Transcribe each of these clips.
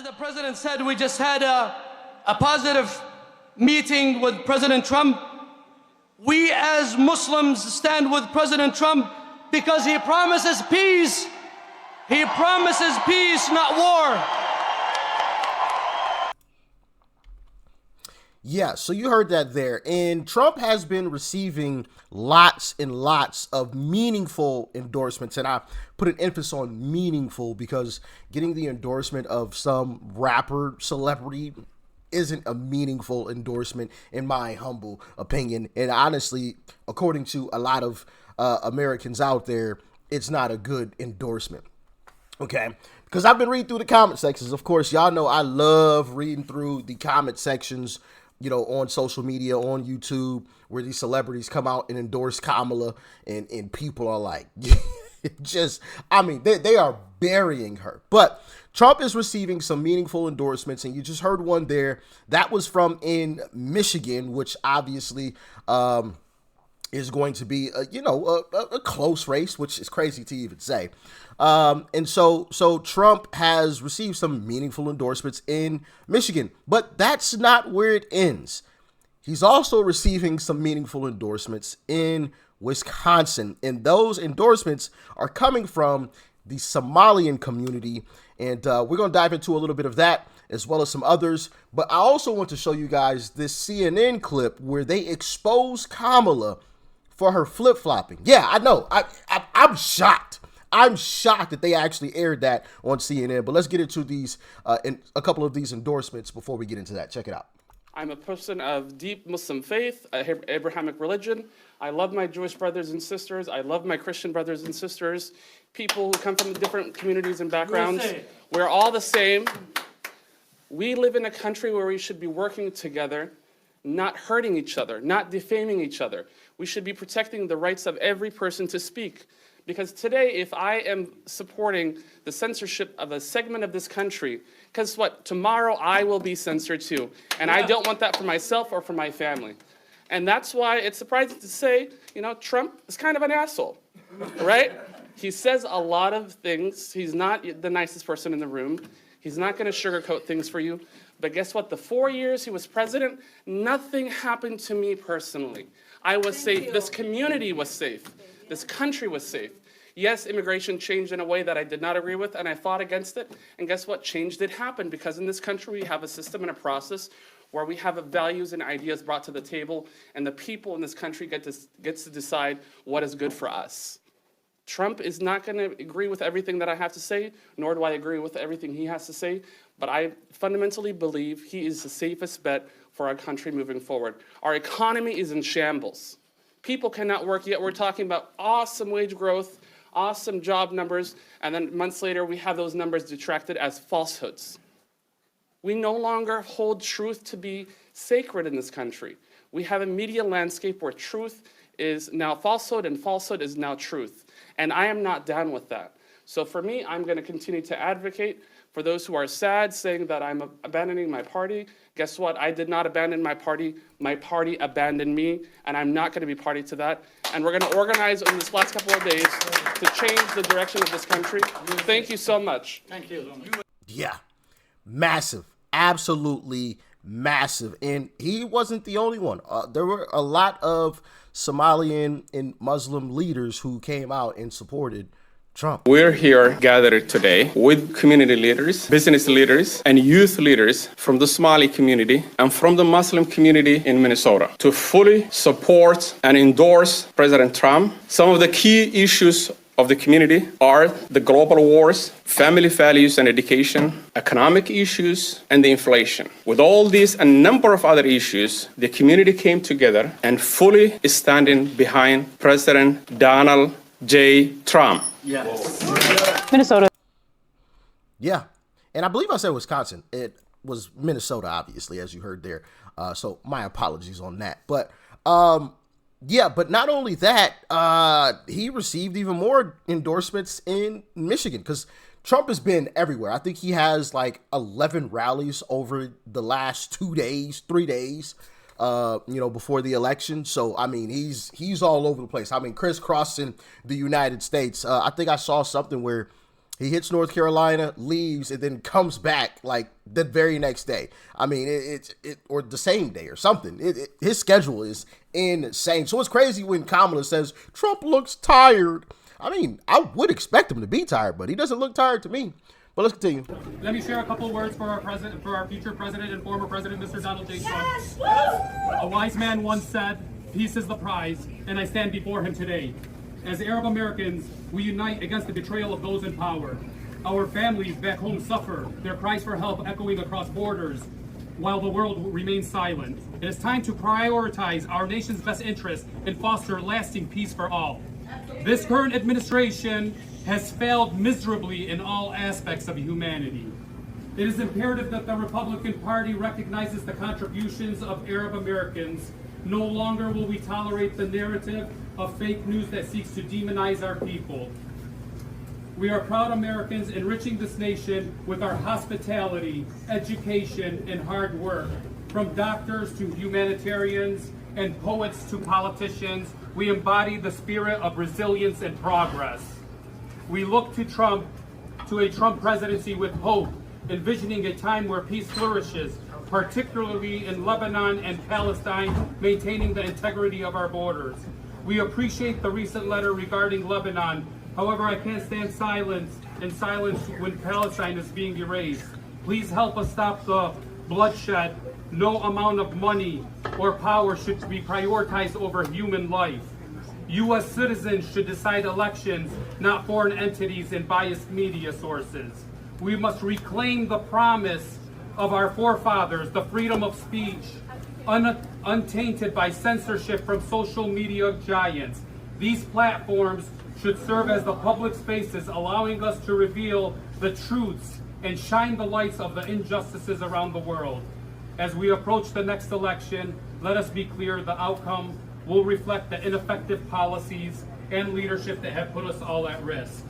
the president said, we just had a positive meeting with President Trump. We as Muslims stand with President Trump because he promises peace. He promises peace, not war. Yeah, so you heard that there. And Trump has been receiving lots and lots of meaningful endorsements. And I put an emphasis on meaningful because getting the endorsement of some rapper celebrity isn't a meaningful endorsement in my humble opinion. And honestly, according to a lot of Americans out there, it's not a good endorsement. Okay, because I've been reading through the comment sections. Of course, y'all know I love reading through the comment sections, you know, on social media, on YouTube, where these celebrities come out and endorse Kamala, and people are like, just, I mean, they are burying her. But Trump is receiving some meaningful endorsements, and you just heard one there. That was from in Michigan, which obviously is going to be, a close race, which is crazy to even say. And so Trump has received some meaningful endorsements in Michigan, but that's not where it ends. He's also receiving some meaningful endorsements in Wisconsin, and those endorsements are coming from the Somalian community. And we're going to dive into a little bit of that as well as some others. But I also want to show you guys this CNN clip where they expose Kamala for her flip-flopping. Yeah, I know. I'm shocked. I'm shocked that they actually aired that on CNN. But let's get into these, a couple of these endorsements before we get into that. Check it out. I'm a person of deep Muslim faith, Abrahamic religion. I love my Jewish brothers and sisters. I love my Christian brothers and sisters. People who come from different communities and backgrounds. We're all the same. We live in a country where we should be working together, not hurting each other, not defaming each other. We should be protecting the rights of every person to speak. Because today, if I am supporting the censorship of a segment of this country, guess what? Tomorrow I will be censored too. And I don't want that for myself or for my family. And that's why it's surprising to say, Trump is kind of an asshole, right? He says a lot of things. He's not the nicest person in the room. He's not going to sugarcoat things for you. But guess what? The 4 years he was president, nothing happened to me personally. I was safe. This community was safe. This country was safe. Yes, immigration changed in a way that I did not agree with, and I fought against it. And guess what? Change did happen, because in this country we have a system and a process where we have values and ideas brought to the table, and the people in this country gets to decide what is good for us. Trump is not going to agree with everything that I have to say, nor do I agree with everything he has to say, but I fundamentally believe he is the safest bet for our country moving forward. Our economy is in shambles. People cannot work, yet we're talking about awesome wage growth, awesome job numbers, and then months later we have those numbers detracted as falsehoods. We no longer hold truth to be sacred in this country. We have a media landscape where truth is now falsehood and falsehood is now truth. And I am not down with that. So for me, I'm going to continue to advocate for those who are sad, saying that I'm abandoning my party. Guess what? I did not abandon my party. My party abandoned me, and I'm not going to be party to that. And we're going to organize in this last couple of days to change the direction of this country. Thank you so much. Thank you. Yeah, massive, absolutely massive. And he wasn't the only one. There were a lot of Somalian and Muslim leaders who came out and supported Trump. We're here gathered today with community leaders, business leaders, and youth leaders from the Somali community and from the Muslim community in Minnesota to fully support and endorse President Trump. Some of the key issues of the community are the global wars, family values and education, economic issues, and the inflation. With all these and a number of other issues, the community came together and fully is standing behind President Donald J. Trump. Yes. Minnesota. Yeah. And I believe I said Wisconsin. It was Minnesota, obviously, as you heard there. So my apologies on that. But yeah, but not only that, he received even more endorsements in Michigan because Trump has been everywhere. I think he has like 11 rallies over the last 3 days. Before the election. So, I mean, he's all over the place. I mean, crisscrossing the United States. I think I saw something where He hits North Carolina, leaves, and then comes back like the very next day. I mean, or the same day or something. His schedule is insane. So it's crazy when Kamala says Trump looks tired. I mean, I would expect him to be tired, but he doesn't look tired to me. But let's continue. Let me share a couple words for our future president and former president, Mr. Donald J. Trump. A wise man once said, "Peace is the prize," and I stand before him today. As Arab Americans, we unite against the betrayal of those in power. Our families back home suffer, their cries for help echoing across borders, while the world remains silent. It is time to prioritize our nation's best interests and foster lasting peace for all. This current administration has failed miserably in all aspects of humanity. It is imperative that the Republican Party recognizes the contributions of Arab Americans. No longer will we tolerate the narrative of fake news that seeks to demonize our people. We are proud Americans enriching this nation with our hospitality, education, and hard work. From doctors to humanitarians and poets to politicians, we embody the spirit of resilience and progress. We look to a Trump presidency with hope, envisioning a time where peace flourishes, particularly in Lebanon and Palestine, maintaining the integrity of our borders. We appreciate the recent letter regarding Lebanon. However, I can't stand silence when Palestine is being erased. Please help us stop the bloodshed. No amount of money or power should be prioritized over human life. U.S. citizens should decide elections, not foreign entities and biased media sources. We must reclaim the promise of our forefathers, the freedom of speech, untainted by censorship from social media giants. These platforms should serve as the public spaces, allowing us to reveal the truths and shine the lights of the injustices around the world. As we approach the next election, let us be clear, the outcome will reflect the ineffective policies and leadership that have put us all at risk.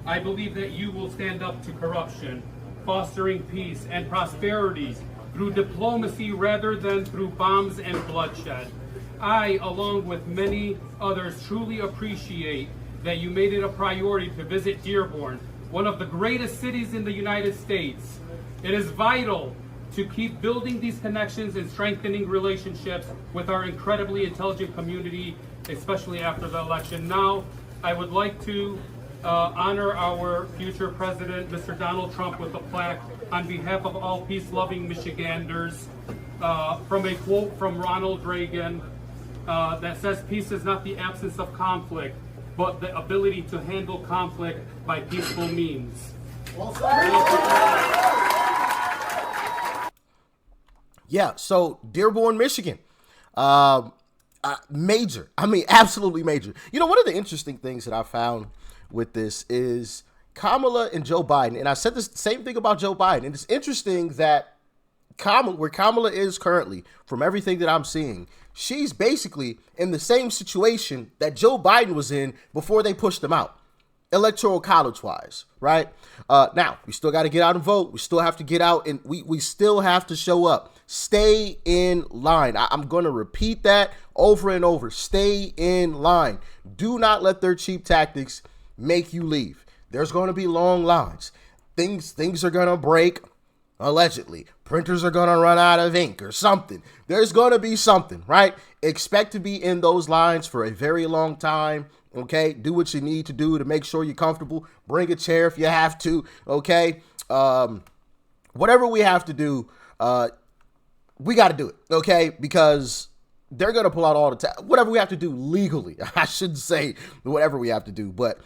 I believe that you will stand up to corruption, fostering peace and prosperity through diplomacy rather than through bombs and bloodshed. I, along with many others, truly appreciate that you made it a priority to visit Dearborn, one of the greatest cities in the United States. It is vital to keep building these connections and strengthening relationships with our incredibly intelligent community, especially after the election. Now, I would like to honor our future president, Mr. Donald Trump, with a plaque on behalf of all peace-loving Michiganders, from a quote from Ronald Reagan that says, "Peace is not the absence of conflict, but the ability to handle conflict by peaceful means." Yeah, so Dearborn, Michigan. Major. I mean, absolutely major. You know, one of the interesting things that I found with this is Kamala and Joe Biden. And I said this same thing about Joe Biden. And it's interesting that where Kamala is currently, from everything that I'm seeing, she's basically in the same situation that Joe Biden was in before they pushed him out, electoral college wise, right? Now, we still got to get out and vote. We still have to get out, and we still have to show up. Stay in line. I'm going to repeat that over and over. Stay in line. Do not let their cheap tactics make you leave. There's going to be long lines. Things are going to break, allegedly. Printers are going to run out of ink or something. There's going to be something, right? Expect to be in those lines for a very long time. Okay, do what you need to do to make sure you're comfortable. Bring a chair if you have to. Okay, whatever we have to do, we got to do it. Okay, because they're gonna pull out all the time. Whatever we have to do legally, I shouldn't say whatever we have to do, but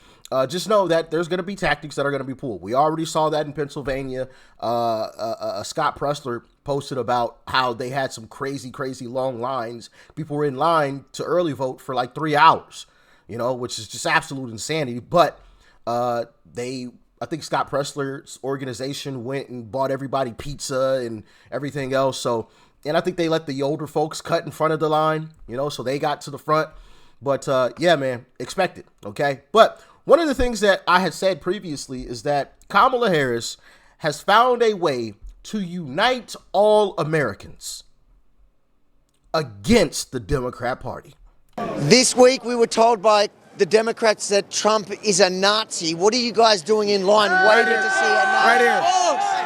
just know that there's gonna be tactics that are gonna be pulled. We already saw that in Pennsylvania. Scott Pressler posted about how they had some crazy long lines. People were in line to early vote for like 3 hours. You know, which is just absolute insanity. But I think Scott Pressler's organization went and bought everybody pizza and everything else. So, and I think they let the older folks cut in front of the line, you know, so they got to the front. But yeah, man, expect it. Okay. But one of the things that I had said previously is that Kamala Harris has found a way to unite all Americans against the Democrat Party. This week we were told by the Democrats that Trump is a Nazi. What are you guys doing in line waiting to see a Nazi? Right here.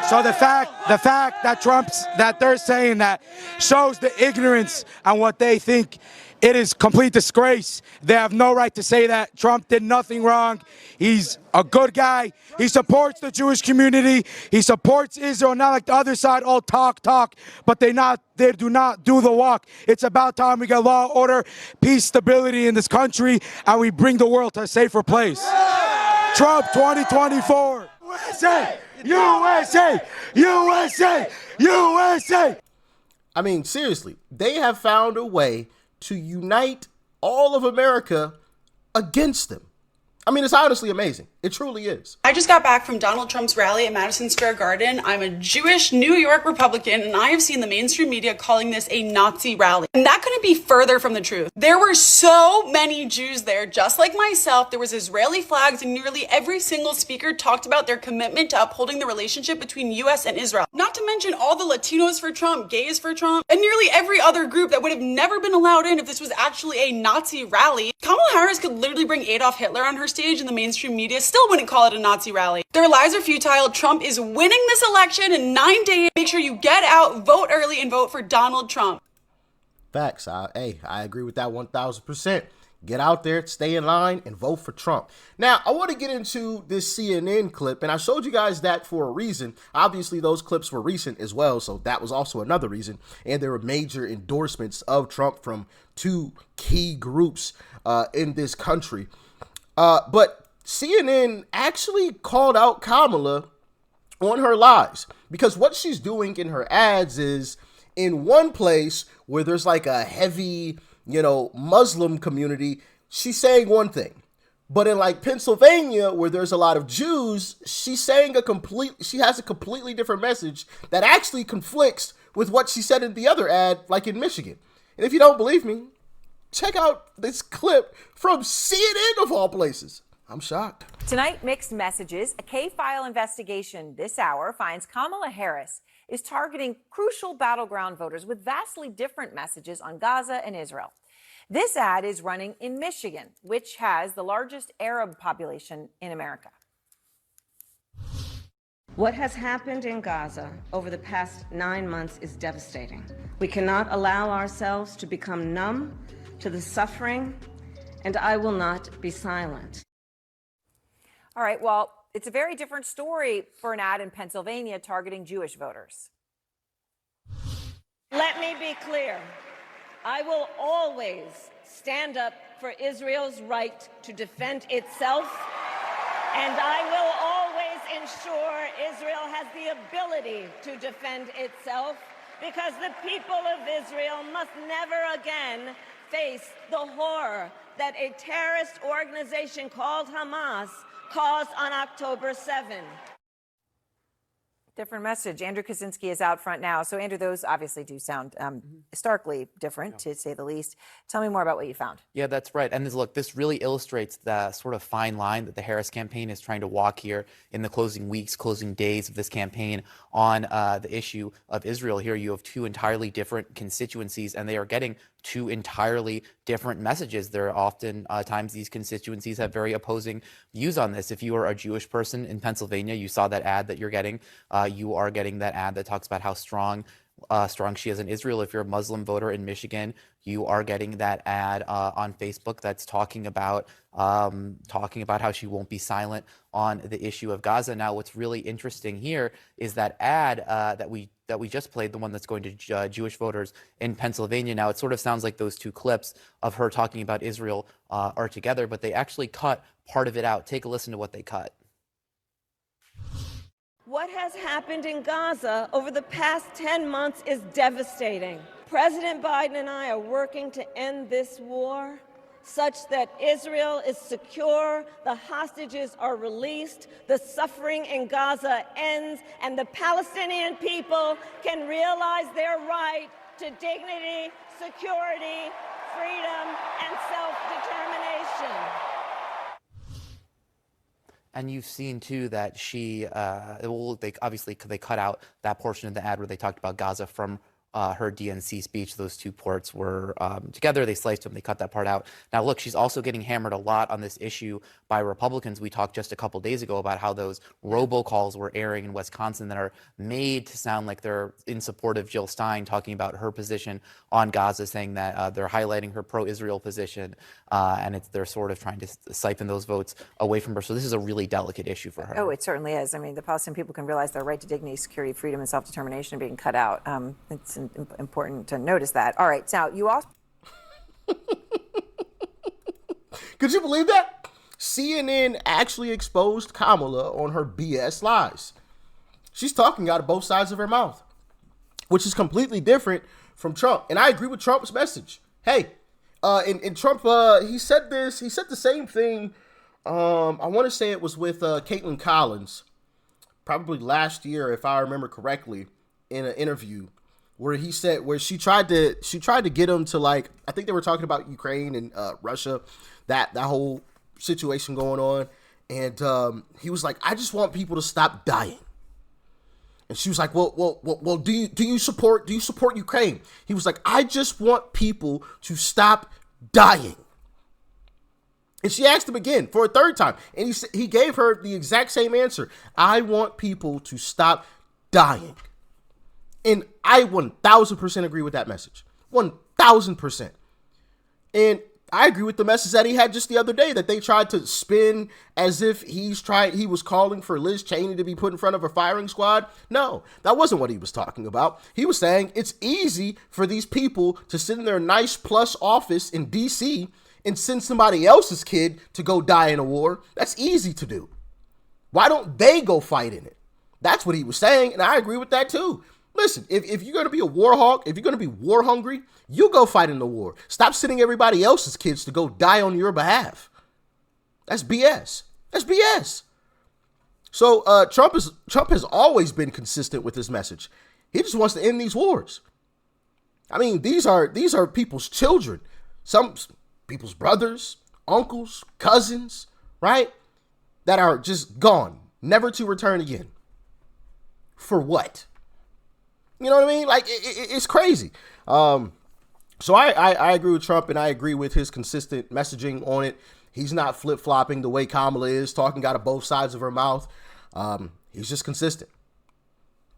So the fact that they're saying that shows the ignorance on what they think. It is complete disgrace. They have no right to say that. Trump did nothing wrong. He's a good guy. He supports the Jewish community. He supports Israel, not like the other side, all talk, but they do not do the walk. It's about time we get law, order, peace, stability in this country, and we bring the world to a safer place. Trump 2024. USA! USA! USA! USA! I mean, seriously, they have found a way to unite all of America against them. I mean, it's honestly amazing. It truly is. I just got back from Donald Trump's rally at Madison Square Garden. I'm a Jewish New York Republican, and I have seen the mainstream media calling this a Nazi rally. And that couldn't be further from the truth. There were so many Jews there, just like myself. There was Israeli flags, and nearly every single speaker talked about their commitment to upholding the relationship between U.S. and Israel. Not to mention all the Latinos for Trump, gays for Trump, and nearly every other group that would have never been allowed in if this was actually a Nazi rally. Kamala Harris could literally bring Adolf Hitler on her stage, and the mainstream media still wouldn't call it a Nazi rally. Their lies are futile. Trump is winning this election in 9 days. Make sure you get out, vote early, and vote for Donald Trump. Facts. I agree with that 1,000%. Get out there, stay in line, and vote for Trump. Now, I want to get into this CNN clip, and I showed you guys that for a reason. Obviously, those clips were recent as well, so that was also another reason. And there were major endorsements of Trump from two key groups in this country. But CNN actually called out Kamala on her lies, because what she's doing in her ads is, in one place where there's like a heavy, Muslim community, she's saying one thing. But in like Pennsylvania, where there's a lot of Jews, she has a completely different message that actually conflicts with what she said in the other ad, like in Michigan. And if you don't believe me, check out this clip from CNN of all places. I'm shocked. Tonight, mixed messages. A K-file investigation this hour finds Kamala Harris is targeting crucial battleground voters with vastly different messages on Gaza and Israel. This ad is running in Michigan, which has the largest Arab population in America. What has happened in Gaza over the past 9 months is devastating. We cannot allow ourselves to become numb to the suffering, and I will not be silent. All right, well, it's a very different story for an ad in Pennsylvania targeting Jewish voters. Let me be clear. I will always stand up for Israel's right to defend itself, and I will always ensure Israel has the ability to defend itself, because the people of Israel must never again face the horror that a terrorist organization called Hamas caused on October 7. Different message. Andrew Kaczynski is out front now. So, Andrew, those obviously do sound starkly different, to say the least. Tell me more about what you found. Yeah, that's right. And this really illustrates the sort of fine line that the Harris campaign is trying to walk here in the closing weeks, closing days of this campaign on the issue of Israel. Here you have two entirely different constituencies, and they are getting two entirely different messages. There are often times these constituencies have very opposing views on this. If you are a Jewish person in Pennsylvania, you saw that ad that you're getting. You are getting that ad that talks about how strong she is in Israel. If you're a Muslim voter in Michigan, you are getting that ad on Facebook that's talking about how she won't be silent on the issue of Gaza. Now, what's really interesting here is that ad that we just played, the one that's going to Jewish voters in Pennsylvania. Now, it sort of sounds like those two clips of her talking about Israel are together, but they actually cut part of it out. Take a listen to what they cut. What has happened in Gaza over the past 10 months is devastating. President Biden and I are working to end this war such that Israel is secure, the hostages are released, the suffering in Gaza ends, and the Palestinian people can realize their right to dignity, security, freedom, and self-determination. And you've seen, too, that they cut out that portion of the ad where they talked about Gaza from her DNC speech. Those two parts were together. They sliced them. They cut that part out. Now, look, she's also getting hammered a lot on this issue by Republicans. We talked just a couple days ago about how those robocalls were airing in Wisconsin that are made to sound like they're in support of Jill Stein, talking about her position on Gaza, saying that they're highlighting her pro-Israel position, and they're sort of trying to siphon those votes away from her. So this is a really delicate issue for her. Oh, it certainly is. I mean, the Palestinian people can realize their right to dignity, security, freedom, and self-determination are being cut out. It's important to notice that. All right, now you also... Could you believe that? CNN actually exposed Kamala on her BS lies. She's talking out of both sides of her mouth, which is completely different from Trump. And I agree with Trump's message. Hey, and Trump, he said the same thing. I want to say it was with Caitlin Collins, probably last year, if I remember correctly, in an interview where she tried to get him to, like, I think they were talking about Ukraine and Russia, that whole situation going on. And he was like, I just want people to stop dying. And she was like, well, do you support Ukraine? He was like, I just want people to stop dying. And she asked him again for a third time. And he gave her the exact same answer. I want people to stop dying. And I 1,000% agree with that message. 1,000%. And I agree with the message that he had just the other day that they tried to spin as if he was calling for Liz Cheney to be put in front of a firing squad. No, that wasn't what he was talking about. He was saying it's easy for these people to sit in their nice plush office in DC and send somebody else's kid to go die in a war. That's easy to do. Why don't they go fight in it? That's what he was saying, and I agree with that too. Listen, if you're going to be a war hawk, if you're going to be war hungry, you go fight in the war. Stop sending everybody else's kids to go die on your behalf. That's BS. That's BS. So Trump has always been consistent with his message. He just wants to end these wars. I mean, these are people's children, some people's brothers, uncles, cousins, right? That are just gone, never to return again. For what? You know what I mean? Like, it's crazy. So I agree with Trump, and I agree with his consistent messaging on it. He's not flip-flopping the way Kamala is, talking out of both sides of her mouth. He's just consistent.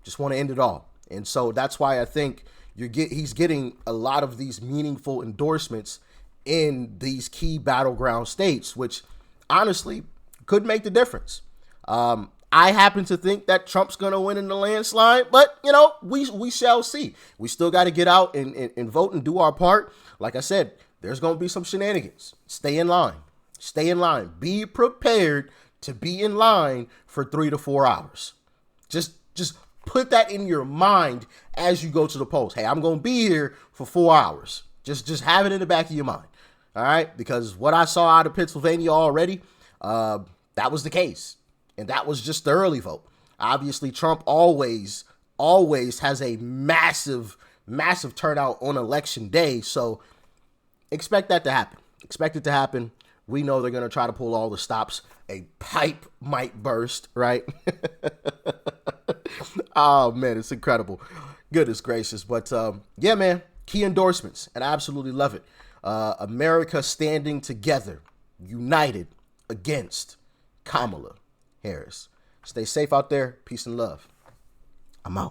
Just want to end it all. And so that's why I think he's getting a lot of these meaningful endorsements in these key battleground states, which honestly could make the difference. I happen to think that Trump's going to win in the landslide, but, you know, we shall see. We still got to get out and vote and do our part. Like I said, there's going to be some shenanigans. Stay in line. Stay in line. Be prepared to be in line for 3 to 4 hours. Just put that in your mind as you go to the polls. Hey, I'm going to be here for 4 hours. Just have it in the back of your mind. All right? Because what I saw out of Pennsylvania already, that was the case. And that was just the early vote. Obviously, Trump always has a massive turnout on election day. So expect that to happen. Expect it to happen. We know they're going to try to pull all the stops. A pipe might burst, right? Oh, man, it's incredible. Goodness gracious. But yeah, man, key endorsements. And I absolutely love it. America standing together, united against Kamala Harris. Stay safe out there. Peace and love. I'm out.